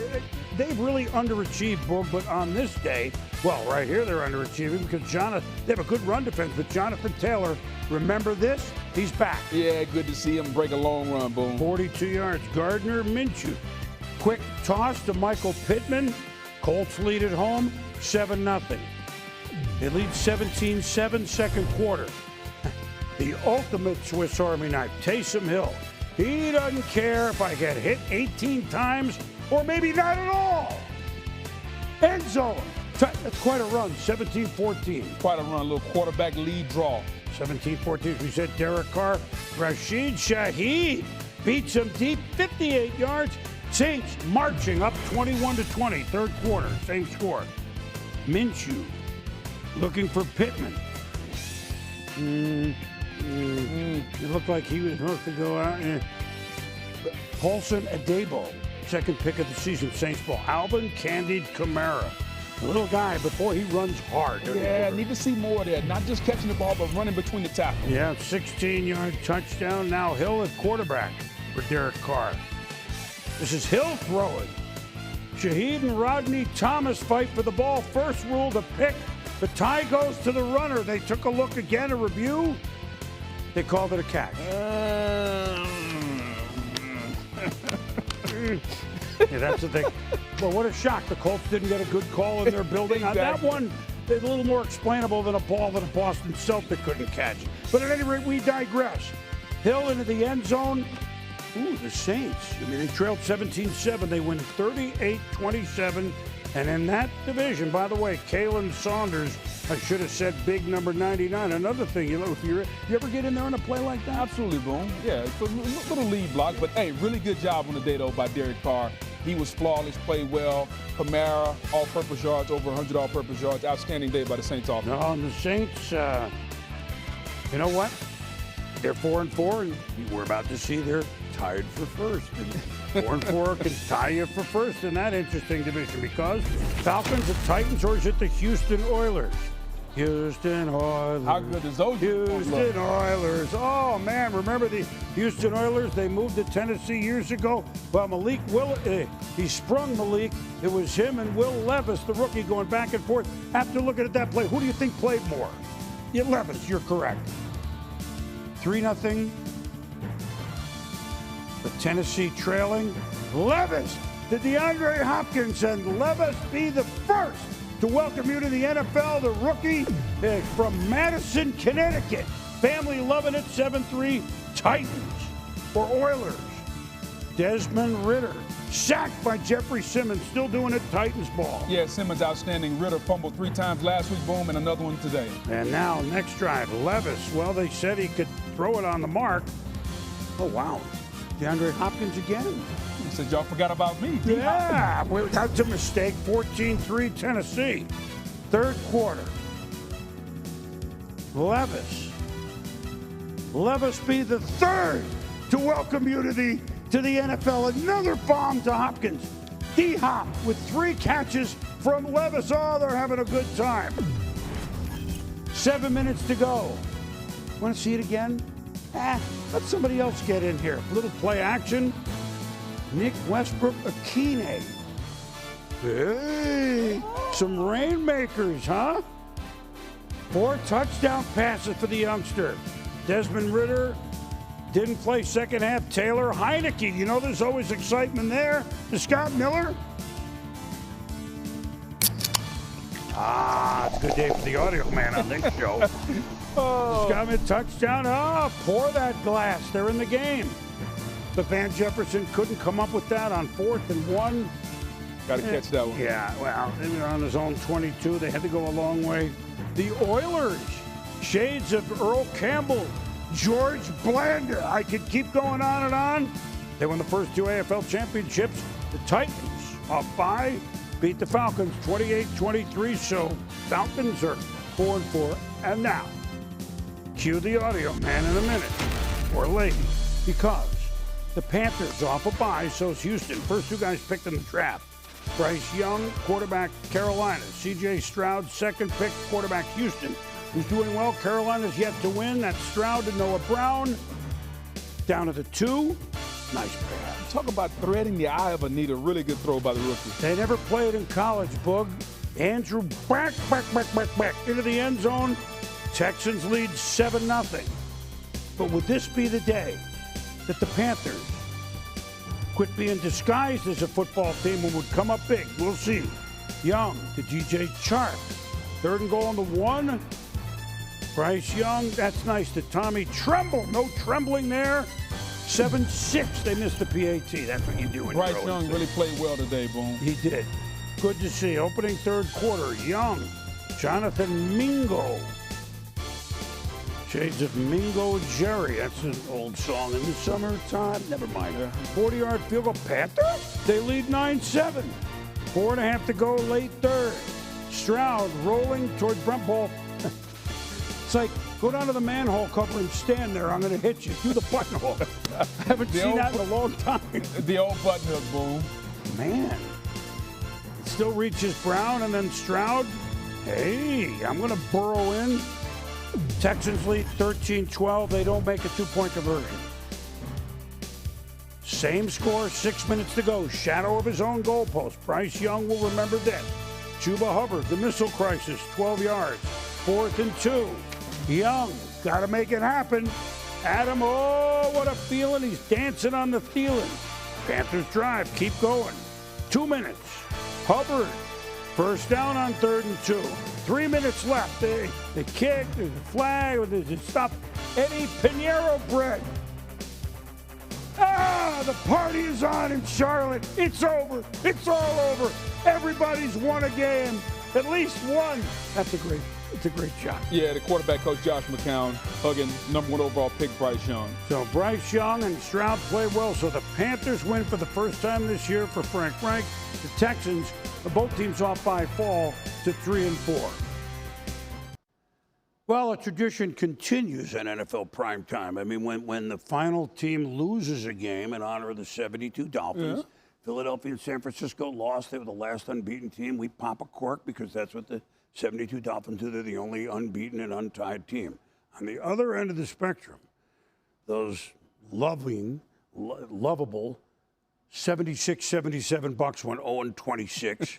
they've really underachieved, but on this day, well, right here they're underachieving because they have a good run defense, but Jonathan Taylor, remember this? He's back. Yeah, good to see him break a long run, Boom. 42 yards. Gardner Minshew. Quick toss to Michael Pittman. Colts lead at home, 7-0. They lead 17-7 second quarter. The ultimate Swiss Army knife, Taysom Hill. He doesn't care if I get hit 18 times or maybe not at all. End zone. That's quite a run, 17-14. Quite a run, a little quarterback lead draw. 17-14, we said Derek Carr. Rashid Shaheed beats him deep, 58 yards. Saints marching up 21-20, third quarter, same score. Minshew looking for Pittman. It looked like he was supposed to go out. Paulson Adebo, second pick of the season, Saints ball. Alvin Candid Kamara. A little guy, before he runs hard. Yeah, need to see more of that. Not just catching the ball, but running between the tackles. Yeah, 16-yard touchdown. Now Hill at quarterback for Derek Carr. This is Hill throwing. Shaheed and Rodney Thomas fight for the ball. First rule to pick. The tie goes to the runner. They took a look again, a review. They called it a catch. Yeah, that's the thing. Well, what a shock. The Colts didn't get a good call in their building. Exactly. That one is a little more explainable than a ball that a Boston Celtic couldn't catch. But at any rate, we digress. Hill into the end zone. Ooh, the Saints. I mean, they trailed 17-7. They win 38-27. And in that division, by the way, Kalen Saunders, I should have said big number 99. Another thing, you ever get in there on a play like that? Absolutely, Boom. Yeah, it's a little lead block, but hey, really good job on the day, though, by Derek Carr. He was flawless, played well. Kamara, all-purpose yards, over 100 all-purpose yards. Outstanding day by the Saints offense. No, and the Saints, you know what? They're 4-4, and we're about to see they're tied for first. And 4-4 can tie you for first in that interesting division because Falcons, the Titans, or is it the Houston Oilers? Houston Oilers. How good is those? Houston Oilers. Oh, man, remember the Houston Oilers? They moved to Tennessee years ago. Well, he sprung Malik. It was him and Will Levis, the rookie, going back and forth. After looking at that play, who do you think played more? Yeah, Levis, you're correct. 3-0. The Tennessee trailing. Levis to DeAndre Hopkins, and Levis be the first to welcome you to the NFL, the rookie from Madison, Connecticut. Family loving it, 7-3 Titans for Oilers. Desmond Ridder Sacked by Jeffrey Simmons, still doing it Titans ball. Yeah, Simmons outstanding. Ritter fumbled 3 times last week, boom, and another one today. And now, next drive, Levis. Well, they said he could throw it on the mark. Oh, wow. DeAndre Hopkins again. He said, y'all forgot about me. Yeah, well, that's a mistake. 14-3 Tennessee. Third quarter. Levis be the third to welcome you to the NFL. Another bomb to Hopkins. D-Hop with 3 catches from Levis. Oh, they're having a good time. 7 minutes to go. Want to see it again? Let somebody else get in here. Little play action. Nick Westbrook-Akine. Hey, some rainmakers, huh? 4 touchdown passes for the youngster. Desmond Ritter didn't play second half. Taylor Heineke, you know there's always excitement there. To Scott Miller. It's a good day for the audio man on this show. Scott Miller, touchdown. Pour that glass. They're in the game. But Van Jefferson couldn't come up with that on 4th and 1. Got to catch that one. Yeah, well, they were on his own 22. They had to go a long way. The Oilers, shades of Earl Campbell, George Blanda. I could keep going on and on. They won the first 2 AFL championships. The Titans, up by, beat the Falcons 28-23. So Falcons are 4-4. And now, cue the audio man in a minute, or lady, because the Panthers off a bye, so is Houston. First 2 guys picked in the draft. Bryce Young, quarterback, Carolina. C.J. Stroud, second pick, quarterback, Houston. Who's doing well? Carolina's yet to win. That's Stroud and Noah Brown. Down to the 2. Nice pass. Talk about threading the eye of a needle. Really good throw by the rookie. They never played in college, Boog. Andrew back into the end zone. Texans lead 7-0. But would this be the day that the Panthers quit being disguised as a football team and would come up big? We'll see. Young to DJ Chark. 3rd and goal on the 1. Bryce Young, that's nice to Tommy Tremble. No trembling there. 7-6. They missed the PAT. That's what you do when Bryce Young really played well today, Boom. He did. Good to see. Opening 3rd quarter. Young. Jonathan Mingo. Shades of Mingo Jerry. That's an old song in the summertime. Never mind. 40-yard field goal. Panthers? They lead 9-7. 4.5 to go, late 3rd. Stroud rolling towards Brent Ball. It's like, go down to the manhole cover and stand there. I'm going to hit you. Do the buttonhole. I haven't seen that in a long time. The old button hook, Boom. Man. It still reaches Brown and then Stroud. Hey, I'm going to burrow in. Texans lead 13-12. They don't make a 2-point conversion. Same score, 6 minutes to go. Shadow of his own goalpost. Bryce Young will remember this. Chuba Hubbard, the missile crisis, 12 yards. 4th and 2. Young, got to make it happen. Adam, oh, what a feeling. He's dancing on the feeling. Panthers drive, keep going. 2 minutes. Hubbard, first down on 3rd and 2. 3 minutes left. They kick, there's a flag, there's a stop. Eddie Pinheiro bread. The party is on in Charlotte. It's over. It's all over. Everybody's won a game. At least one. It's a great shot. Yeah, the quarterback coach Josh McCown hugging #1 overall pick Bryce Young. So Bryce Young and Stroud play well. So the Panthers win for the first time this year for Frank Reich. The Texans, both teams off by fall to 3-4. Well, a tradition continues in NFL primetime. I mean, when the final team loses a game in honor of the 72 Dolphins, Philadelphia and San Francisco lost. They were the last unbeaten team. We pop a cork because that's what the 72 Dolphins do. They're the only unbeaten and untied team. On the other end of the spectrum, those lovable 76-77 Bucks went 0-26.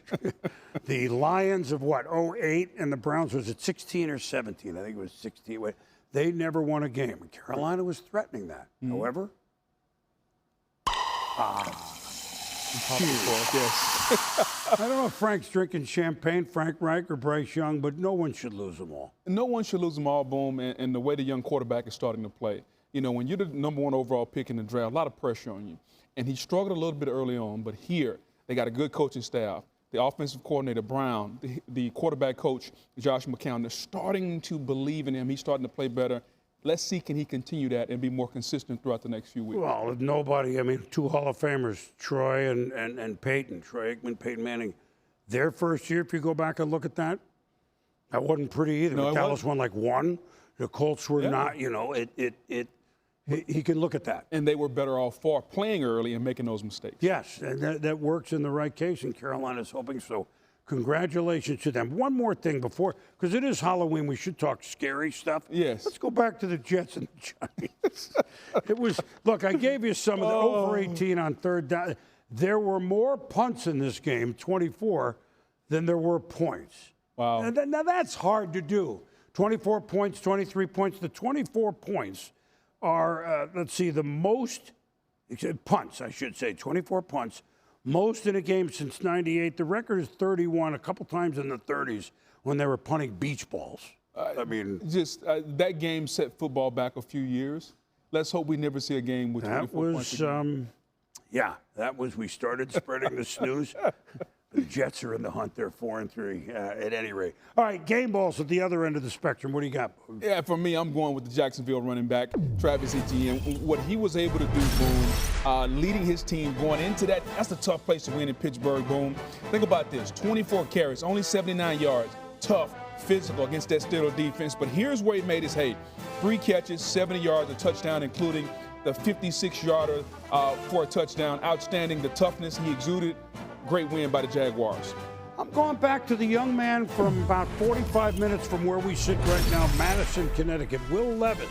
The Lions of 08, and the Browns, was it 16 or 17? I think it was 16. They never won a game. Carolina was threatening that. However, I don't know if Frank's drinking champagne, Frank Reich or Bryce Young, but no one should lose them all. No one should lose them all, Boom, and the way the young quarterback is starting to play. You know, when you're the number 1 overall pick in the draft, a lot of pressure on you. And he struggled a little bit early on, but here they got a good coaching staff. The offensive coordinator, Brown, the quarterback coach, Josh McCown, they're starting to believe in him. He's starting to play better. Let's see, can he continue that and be more consistent throughout the next few weeks? Well, if nobody, I mean, 2 Hall of Famers, Troy and Peyton, Troy Aikman, Peyton Manning, their first year, if you go back and look at that, that wasn't pretty either. No, Dallas won like 1. The Colts were not, you know, he can look at that. And they were better off for playing early and making those mistakes. Yes, and that works in the right case, and Carolina's hoping so. Congratulations to them. One more thing before, because it is Halloween, we should talk scary stuff. Yes. Let's go back to the Jets and the Giants. It was, look, I gave you some of the over 18 on third down. There were more punts in this game, 24, than there were points. Wow. Now that's hard to do. 24 points, 23 points. The 24 points are, let's see, the most punts, I should say, 24 punts, most in a game since 98. The record is 31, a couple times in the 30s when they were punting beach balls. I mean, just that game set football back a few years. Let's hope we never see a game with 24 points again. Yeah, that was, we started spreading the snooze. The Jets are in the hunt. They're 4-3 at any rate. All right, game balls at the other end of the spectrum. What do you got? Yeah, for me, I'm going with the Jacksonville running back, Travis Etienne. What he was able to do, Boom, leading his team going into that, that's a tough place to win in Pittsburgh, Boom. Think about this, 24 carries, only 79 yards, tough, physical against that Steelers defense. But here's where he made his hay. 3 catches, 70 yards, a touchdown, including the 56-yarder for a touchdown. Outstanding, the toughness he exuded. Great win by the Jaguars. I'm going back to the young man from about 45 minutes from where we sit right now, Madison, Connecticut, Will Levis.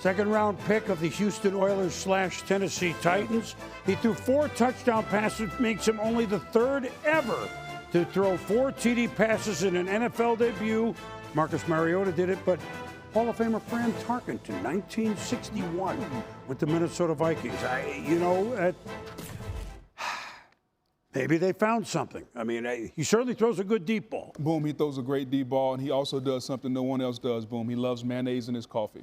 Second-round pick of the Houston Oilers / Tennessee Titans. He threw 4 touchdown passes, makes him only the 3rd ever to throw 4 TD passes in an NFL debut. Marcus Mariota did it, but Hall of Famer Fran Tarkenton, 1961, with the Minnesota Vikings. Maybe they found something. I mean, he certainly throws a good deep ball. Boom, he throws a great deep ball, and he also does something no one else does, Boom. He loves mayonnaise in his coffee.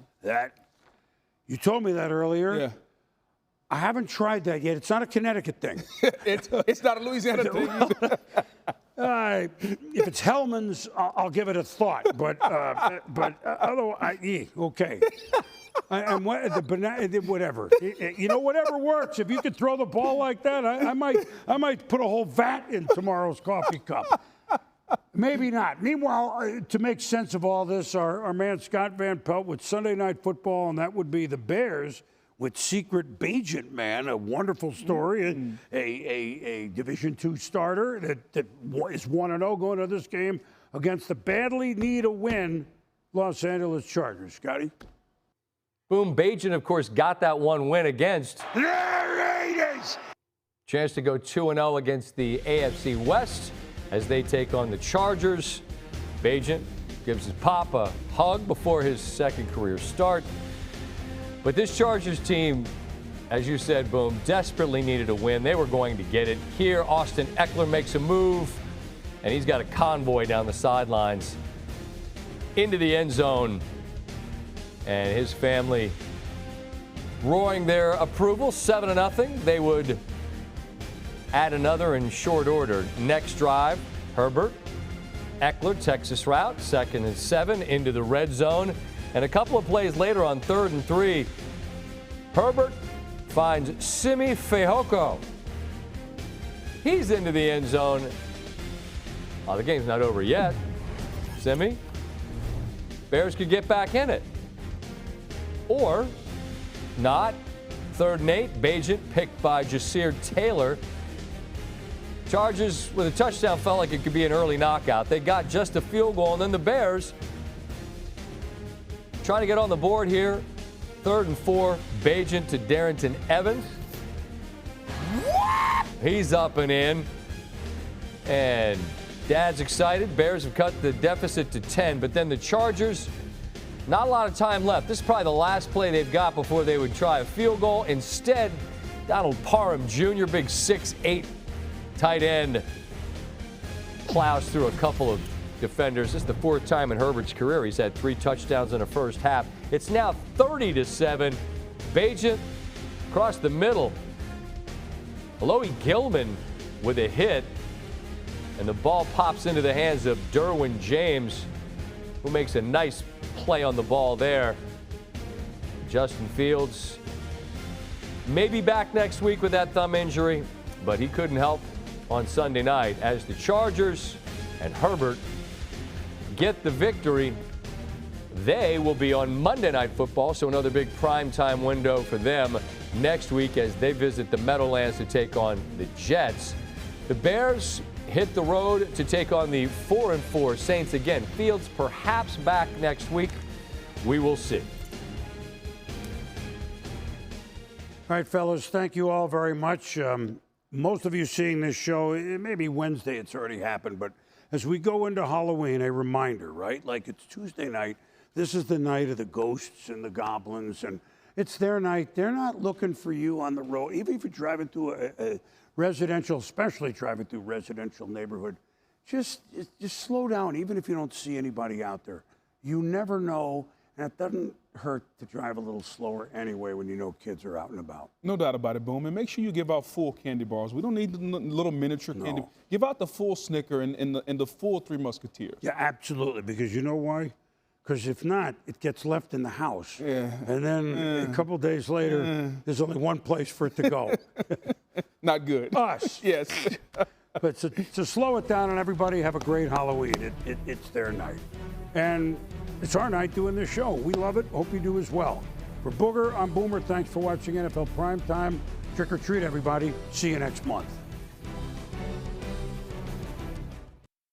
You told me that earlier. Yeah. I haven't tried that yet. It's not a Connecticut thing. It's not a Louisiana thing either. If it's Hellman's, I'll give it a thought. But otherwise, okay. And whatever. You know, whatever works. If you could throw the ball like that, I might put a whole vat in tomorrow's coffee cup. Maybe not. Meanwhile, to make sense of all this, our man Scott Van Pelt with Sunday Night Football, and that would be the Bears with Secret Bagent Man, a wonderful story, a Division II starter that is 1-0 going to this game against the badly need a win Los Angeles Chargers. Scotty? Boom, Bagent, of course, got that one win against the Raiders. Chance to go 2-0 against the AFC West as they take on the Chargers. Bagent gives his pop a hug before his second career start. But this Chargers team, as you said, Boom, desperately needed a win. They were going to get it. Here, Austin Eckler makes a move, and he's got a convoy down the sidelines into the end zone. And his family roaring their approval, 7-0. They would add another in short order. Next drive, Herbert, Eckler, Texas route, 2nd and 7 into the red zone. And a couple of plays later on 3rd and 3, Herbert finds Simi Fehoko. He's into the end zone. Oh, the game's not over yet. Simi, Bears could get back in it. Or not. 3rd and 8, Bagent picked by Jasir Taylor. Chargers with a touchdown felt like it could be an early knockout. They got just a field goal, and then the Bears trying to get on the board here. 3rd and 4, Bagent to Darrington Evans. He's up and in. And Dad's excited. Bears have cut the deficit to 10, but then the Chargers, not a lot of time left. This is probably the last play they've got before they would try a field goal. Instead, Donald Parham Jr., big 6'8" tight end, plows through a couple of defenders. This is the 4th time in Herbert's career he's had 3 touchdowns in the first half. It's now 30-7. Bagent across the middle. Alohi Gilman with a hit. And the ball pops into the hands of Derwin James, who makes a nice play on the ball there. Justin Fields may be back next week with that thumb injury, but he couldn't help on Sunday night as the Chargers and Herbert get the victory. They will be on Monday Night Football, so another big primetime window for them next week as they visit the Meadowlands to take on the Jets. The Bears hit the road to take on the 4-4 Saints again. Fields perhaps back next week. We will see. All right, fellas, thank you all very much. Most of you seeing this show, it may be Wednesday, it's already happened, but as we go into Halloween, a reminder, right? Like it's Tuesday night. This is the night of the ghosts and the goblins, and it's their night. They're not looking for you on the road. Even if you're driving through a residential, especially driving through residential neighborhood, just slow down, even if you don't see anybody out there. You never know, and it doesn't hurt to drive a little slower anyway when you know kids are out and about. No doubt about it, Boom. And make sure you give out full candy bars. We don't need the little miniature candy. Give out the full Snicker and the full Three Musketeers. Yeah, absolutely, because you know why? Because if not, it gets left in the house. Yeah. And then a couple days later, there's only one place for it to go. Not good. Us. Yes. But to slow it down and everybody have a great Halloween. It's their night. And it's our night doing this show. We love it. Hope you do as well. For Booger, I'm Boomer. Thanks for watching NFL Primetime. Trick or treat, everybody. See you next month.